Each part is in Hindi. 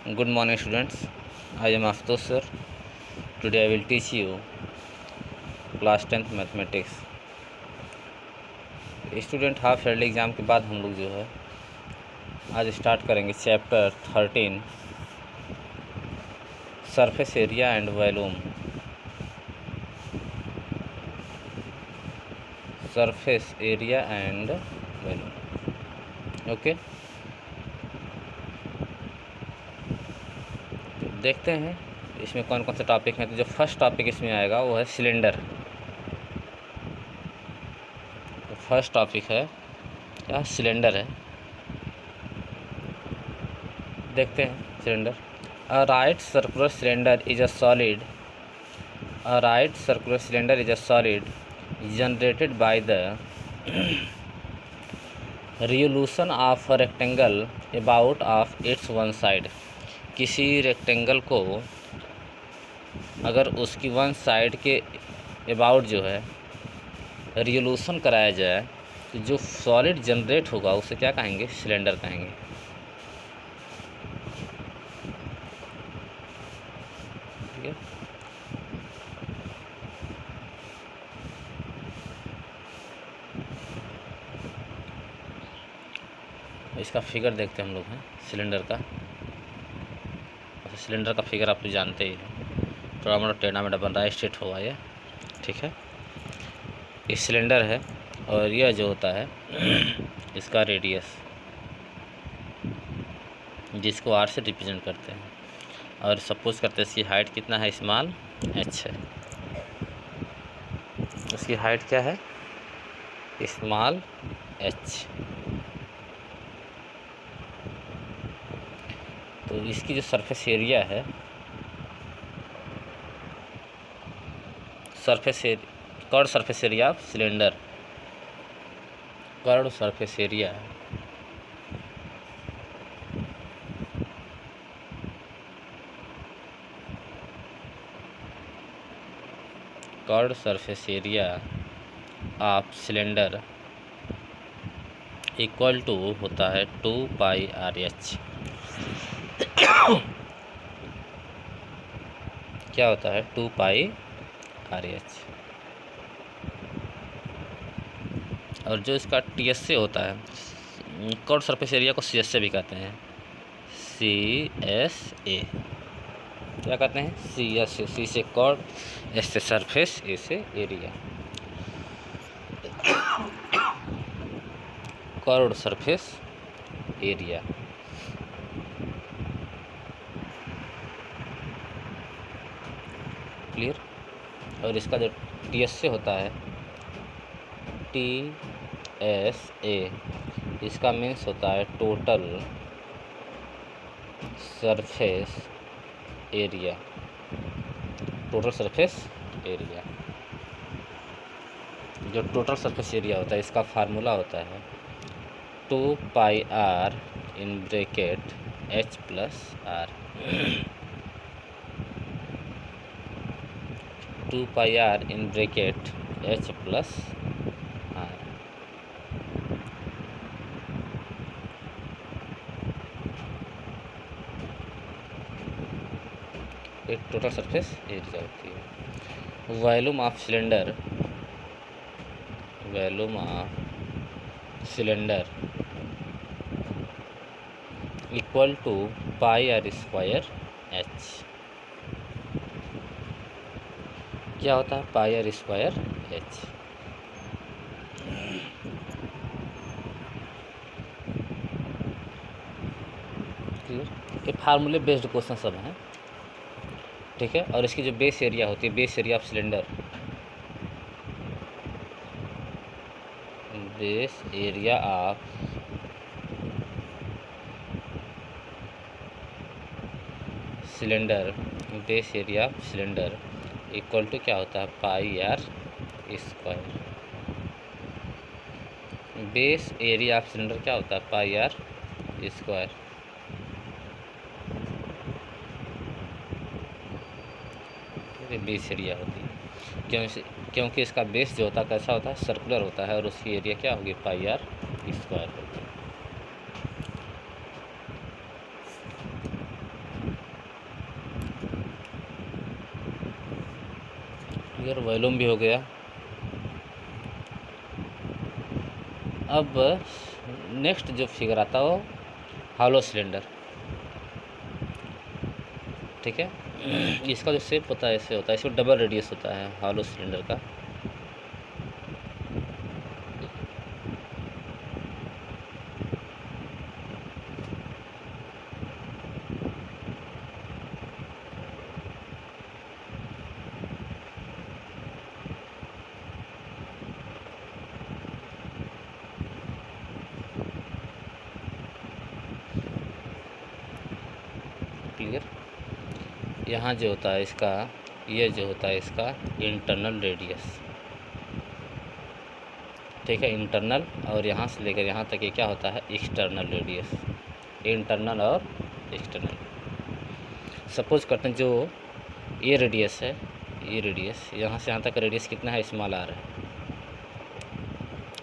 Good morning students, I am Ashutosh sir. Today I will teach you class 10th mathematics. Student half yearly exam के बाद हम लोग जो है आज स्टार्ट करेंगे chapter 13 surface area and volume. Surface area and volume, okay. देखते हैं इसमें कौन कौन से टॉपिक हैं। तो जो फर्स्ट टॉपिक इसमें आएगा वो है सिलेंडर। तो फर्स्ट टॉपिक है क्या? सिलेंडर है। देखते हैं cylinder. A right circular cylinder is a solid. A right circular cylinder is a solid generated by the revolution of rectangle about of its one side. किसी रेक्टेंगल को अगर उसकी वन साइड के अबाउट जो है रिवोल्यूशन कराया जाए तो जो सॉलिड जनरेट होगा उसे क्या कहेंगे? सिलेंडर कहेंगे। ठीक है। इसका फिगर देखते हैं हम लोग हैं सिलेंडर का। अच्छा, सिलेंडर का फिगर आप तो जानते ही हैं, थोड़ा मोटा टेढ़ा मेढ़ा बन रहा है, स्ट्रेट हुआ है। ठीक है, ये सिलेंडर है और यह जो होता है इसका रेडियस, जिसको आर से रिप्रेजेंट करते हैं। और सपोज करते हैं इसकी हाइट कितना है? स्मॉल एच है। उसकी हाइट क्या है? Small h. तो इसकी जो सरफेस एरिया है, curve surface area of cylinder, curve surface area curve surface area of cylinder equal to होता है 2πRH। क्या होता है? 2πRH। और जो इसका TS होता है, कर्व सरफेस एरिया को CSA भी कहते हैं। CSA क्या कहते हैं? CSA। C से कर्व, S से सरफेस, A से area. Curve surface area. Clear. और इसका जो TSA होता है, TSA, इसका मीन्स होता है total surface area. Total surface area, जो टोटल सरफेस एरिया होता है इसका फार्मूला होता है 2πR in bracket H plus R। 2πR in bracket H plus R। एक टोटल सरफेस एरिया होती है। Volume of cylinder, volume of cylinder equal to πR² H। क्या होता है? πR² H। क्लियर। ये फार्मूले बेस्ड क्वेश्चन सब हैं। ठीक है। और इसकी जो बेस एरिया होती है, base area of cylinder, base area of cylinder, base area of cylinder equal to क्या होता है? πR²। Base area of cylinder क्या होता है? πR²। बेस एरिया होती है क्योंकि इसका बेस जो होता है कैसा होता है? सर्कुलर होता है, और उसकी एरिया क्या होगी? πR² होगी। क्लियर, वॉल्यूम भी हो गया। अब नेक्स्ट जो फिगर आता है वो हॉलो सिलेंडर, ठीक है। इसका जो शेप होता है ऐसे होता है, इसमें डबल रेडियस होता है हॉलो सिलेंडर का। क्लियर, यहाँ जो होता है इसका, ये जो होता है इसका इंटरनल रेडियस, ठीक है, इंटरनल, और यहाँ से लेकर यहाँ तक ये क्या होता है एक्सटर्नल रेडियस, इंटरनल और एक्सटर्नल। सपोज करते हैं जो ये रेडियस है, ये रेडियस यहाँ से यहाँ तक का रेडियस कितना है, स्मॉल आर है।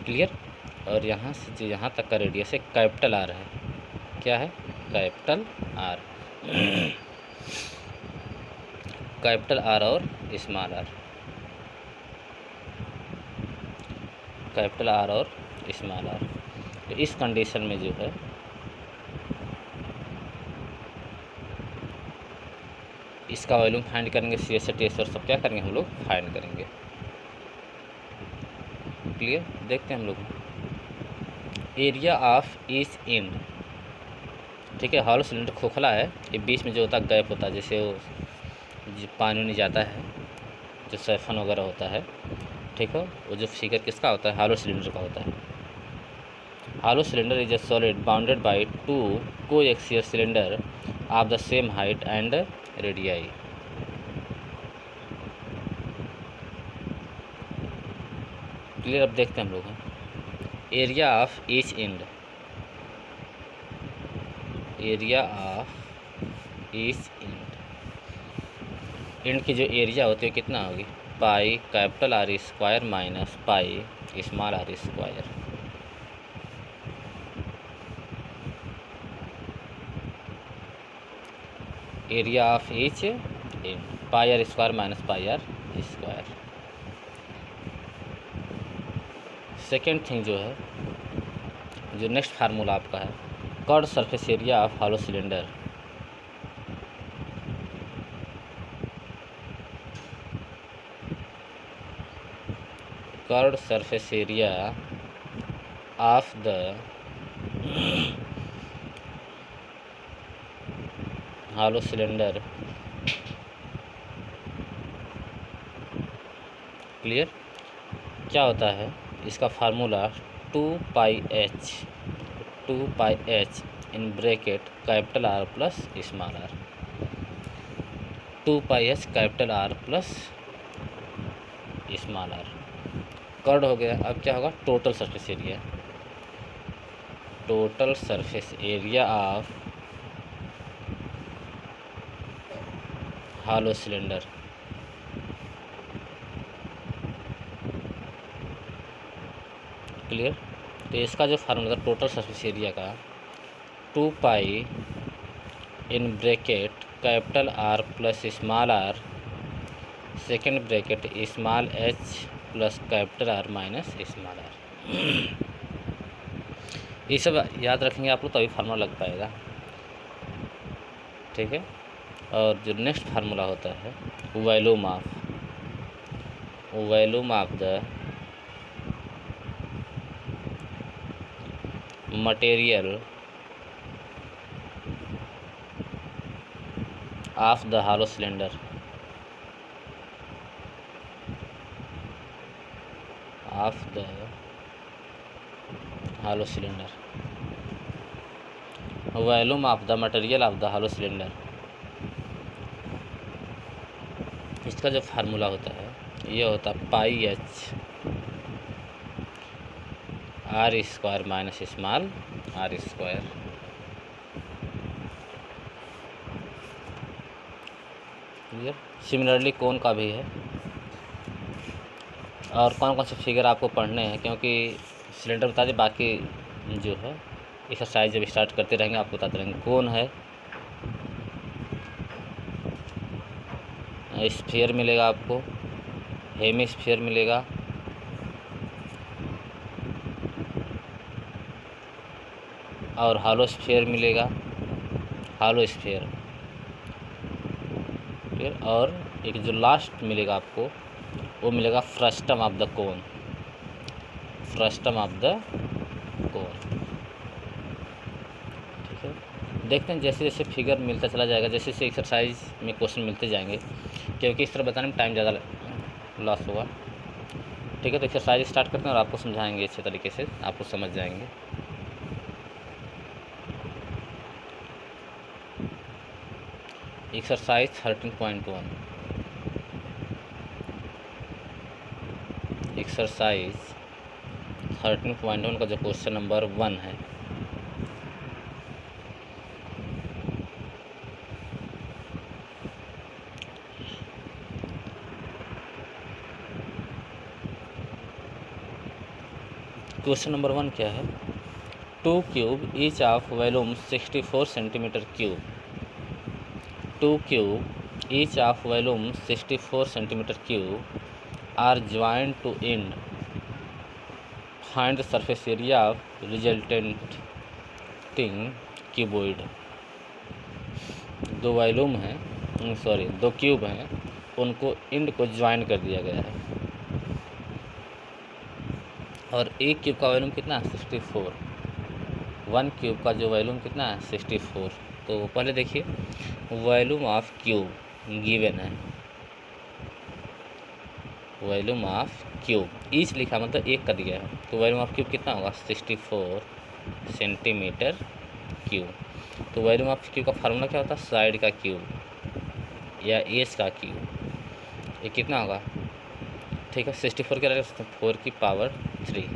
क्लियर, और यहाँ से जो यहाँ तक का रेडियस है कैपिटल आर है, क्या है कैपिटल आर। कैपिटल आर और स्मॉल आर, कैपिटल आर और स्मॉल आर। तो इस कंडीशन में जो है इसका वॉल्यूम फाइंड करेंगे, सी एस टी एस और सब क्या करेंगे हम लोग फाइंड करेंगे। क्लियर, देखते हैं हम लोग एरिया ऑफ ईच एंड, ठीक है। हॉलो सिलेंडर खोखला है, ये बीच में जो होता है गैप होता है, जैसे वो जो पानी नहीं जाता है, जो साइफन वगैरह होता है, ठीक है। वो जो फिगर किसका होता है, हॉलो सिलेंडर का होता है। Hollow cylinder is a solid bounded by two coaxial cylinder of the same height and radii. Clear, अब देखते हैं हम लोग area of each end, area of each end की जो एरिया होती है कितना होगी, pi capital r square minus pi small are square. Area of each end pi r square minus pi r square. Second thing जो है, जो नेक्स्ट फार्मूला आपका है, curve surface area of hollow cylinder, curve surface area of the hollow cylinder. Clear, क्या होता है इसका formula 2 pi h in bracket capital are plus small r, 2 pi h capital are plus small r. Curve हो गया, अब क्या होगा total surface area, total surface area of hollow cylinder. Clear, तो इसका जो फार्मूला था टोटल सरफेस एरिया का 2 pi in bracket capital are plus small R, second bracket small H plus capital R minus small R. ये सब याद रखेंगे आप लोग, तभी फार्मूला लग पाएगा, ठीक है। और जो नेक्स्ट फार्मूला होता है volume of the material of the hollow cylinder, of the hollow cylinder, volume of the material of the hollow cylinder. इसका जो फार्मूला होता है ये होता है pi H R square minus small are square. Clear, similarly cone का भी है। और कौन कौन से फिगर आपको पढ़ने हैं, क्योंकि सिलेंडर बता दें, बाकी जो है एक्सरसाइज जब स्टार्ट करते रहेंगे आपको बताते रहेंगे। कोन है, स्फीयर मिलेगा आपको, हेमिस्फीयर मिलेगा, और हालोस्फीयर मिलेगा, हालोस्फीयर। फिर और एक जो लास्ट मिलेगा आपको वो मिलेगा frustum of the cone, frustum of the cone. ठीक है, देखते हैं जैसे जैसे फिगर मिलता चला जाएगा, जैसे जैसे एक्सरसाइज में क्वेश्चन मिलते जाएंगे, क्योंकि इस तरह बताने में टाइम ज़्यादा लॉस होगा। ठीक है, तो एक्सरसाइज स्टार्ट करते हैं और आपको समझाएंगे अच्छे तरीके से, आपको समझ जाएंगे। एक्सरसाइज 13.1, एक्सरसाइज 13.1 का जो क्वेश्चन नंबर 1 है, क्वेश्चन नंबर 1 क्या है? 2 cube each of volume 64 centimetre cube, 2 cube each of volume 64 centimetre cube are joint to end, find the surface area of resulting cuboid. दो वॉल्यूम हैं, दो क्यूब हैं, उनको एंड को ज्वाइन कर दिया गया है, और एक क्यूब का वॉल्यूम कितना है? 64। वन क्यूब का जो वॉल्यूम कितना है? 64। तो पहले देखिए वॉल्यूम ऑफ क्यूब गिवन है, वॉल्यूम ऑफ क्यूब ईच लिखा मतलब एक का दिया है, तो वॉल्यूम ऑफ क्यूब कितना होगा? 64 सेंटीमीटर क्यूब। तो वॉल्यूम ऑफ क्यूब का फार्मूला क्या होता है? साइड का क्यूब या एज का क्यूब। ये कितना होगा? ठीक है, 64 क्या रहेगा? 4 की पावर 3।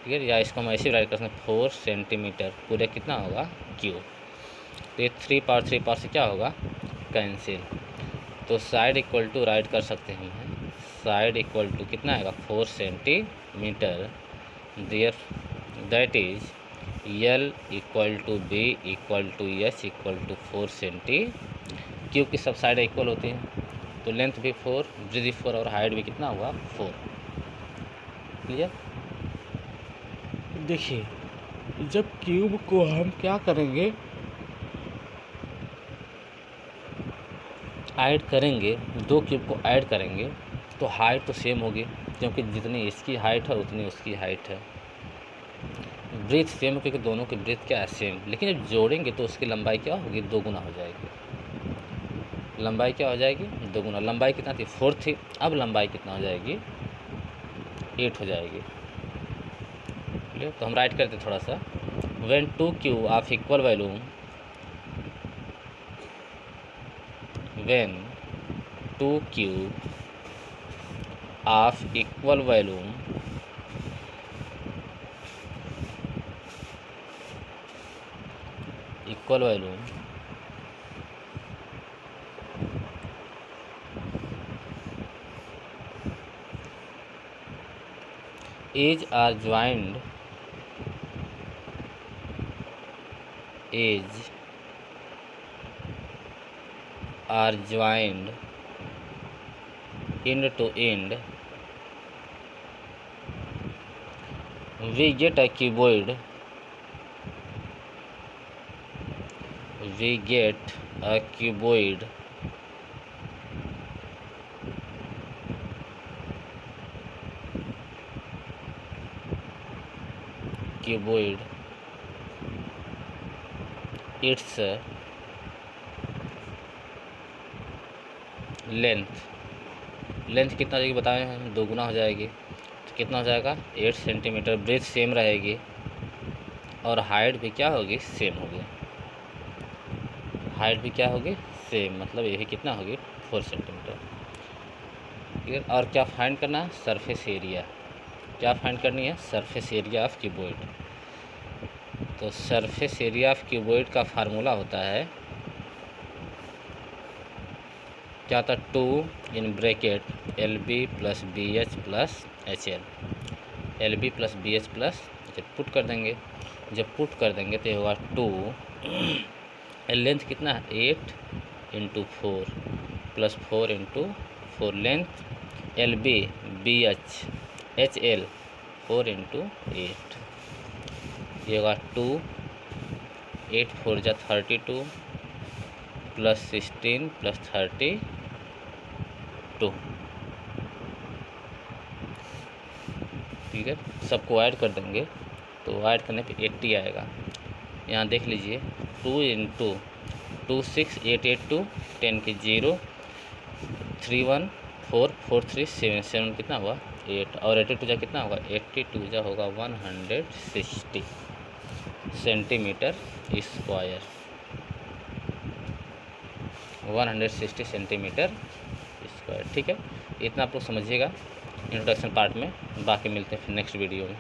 ठीक है, या इसको हम ऐसे राइट कर सकते हैं 4 सेंटीमीटर पूरे कितना होगा? क्यूब। तो ये 3 पावर 3 पावर से क्या होगा? कैंसिल। तो साइड इक्वल टू राइट कर सकते हैं हम, साइड इक्वल टू कितना आएगा? 4 centimetre. There that is L equal to B equal to H equal to 4 centi. Cube की सब साइड इक्वल होती हैं, तो लेंथ भी 4, ब्रेथ भी 4 और हाइट भी कितना हुआ? 4। क्लियर? देखिए जब क्यूब को हम क्या करेंगे, ऐड करेंगे, दो क्यूब को ऐड करेंगे तो हाइट तो सेम होगी, क्योंकि जितनी इसकी हाइट है उतनी उसकी हाइट है। ब्रेथ सेम, क्योंकि दोनों की ब्रेथ क्या है? सेम। लेकिन जब जोड़ेंगे तो उसकी लंबाई क्या होगी? 2 गुना हो जाएगी। लंबाई क्या हो जाएगी? 2 गुना। लंबाई कितना थी? 4 थी, अब लंबाई कितना हो जाएगी? 8 हो जाएगी। क्लियर? तो हम राइट करते थोड़ा सा, when 2 cube of equal volume, when 2 cube of equal volume edge are joined, edge are joined end to end, we get a cuboid, we get a cuboid its length कितना हो जाएगी बताएं हम? 2 गुना हो जाएगी, तो कितना हो जाएगा? 8 सेंटीमीटर। ब्रेथ सेम रहेगी और हाइट भी क्या होगी? सेम होगी। हाइट भी क्या होगी? सेम, मतलब ये भी कितना होगी? 4 सेंटीमीटर। ठीक है, और क्या फाइंड करना है? Surface area. क्या फाइंड करनी है? Surface area of cuboid. तो सरफेस एरिया ऑफ क्यूबॉइड का फार्मूला होता है क्या था? 2 in bracket LB plus BH plus HL, LB plus BH plus जब पुट कर देंगे, तो ये होगा 2 लेंथ कितना है? 8 into 4 plus 4 into 4 length, l b b h l 4 into 8, ये होगा 2, 8 4 जा 32 प्लस 16 प्लस 32, ठीक है। सबको ऐड कर देंगे तो ऐड करने पे 80 आएगा। यहाँ देख लीजिए 2 इंटू 2 6 8 8 2 10 के 0 3 1 4 4 3 7 7 कितना हुआ 8 और 82 जा कितना होगा 82 जा होगा 160 सेंटीमीटर स्क्वायर, 160 सेंटीमीटर स्क्वायर, ठीक है। इतना आप लोग समझिएगा इंट्रोडक्शन पार्ट में, बाकी मिलते हैं फिर नेक्स्ट वीडियो में।